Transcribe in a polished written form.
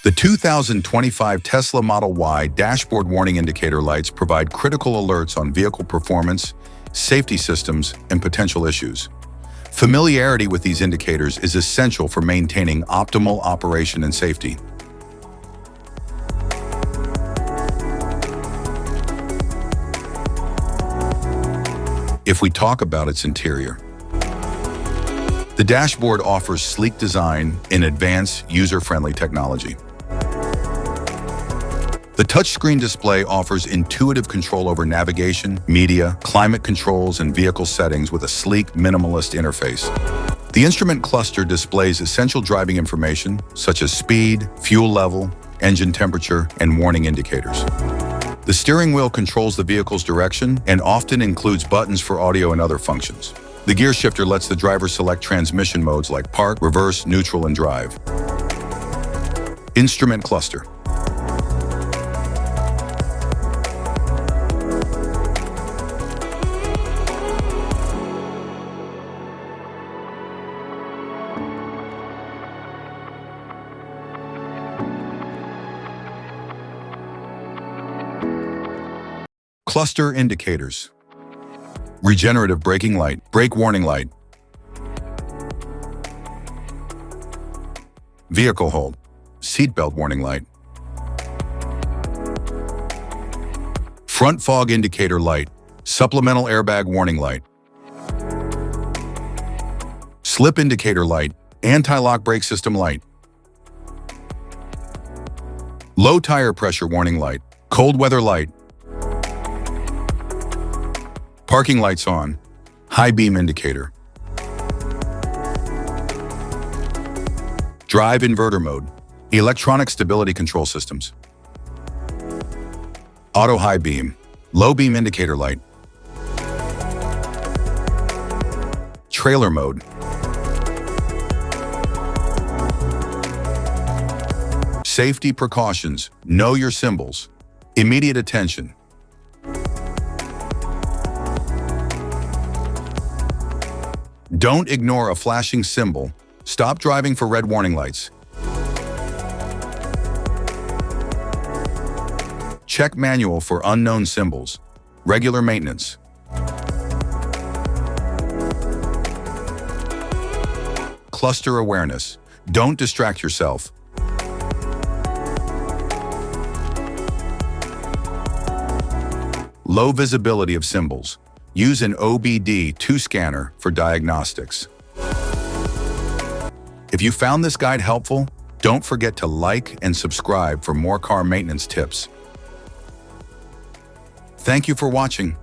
The 2025 Tesla Model Y dashboard warning indicator lights provide critical alerts on vehicle performance, safety systems, and potential issues. Familiarity with these indicators is essential for maintaining optimal operation and safety. If we talk about its interior, the dashboard offers sleek design and advanced user-friendly technology. The touchscreen display offers intuitive control over navigation, media, climate controls, and vehicle settings with a sleek, minimalist interface. The instrument cluster displays essential driving information such as speed, fuel level, engine temperature, and warning indicators. The steering wheel controls the vehicle's direction and often includes buttons for audio and other functions. The gear shifter lets the driver select transmission modes like park, reverse, neutral, and drive. Instrument cluster. Cluster indicators. Regenerative braking light, brake warning light. Vehicle hold, seatbelt warning light. Front fog indicator light, supplemental airbag warning light. Slip indicator light, anti-lock brake system light. Low tire pressure warning light, cold weather light. Parking lights on, high beam indicator. Drive inverter mode, electronic stability control systems. Auto high beam, low beam indicator light. Trailer mode. Safety precautions, know your symbols. Immediate attention. Don't ignore a flashing symbol. Stop driving for red warning lights. Check manual for unknown symbols. Regular maintenance. Cluster awareness. Don't distract yourself. Low visibility of symbols. Use an OBD2 scanner for diagnostics. If you found this guide helpful, don't forget to like and subscribe for more car maintenance tips. Thank you for watching.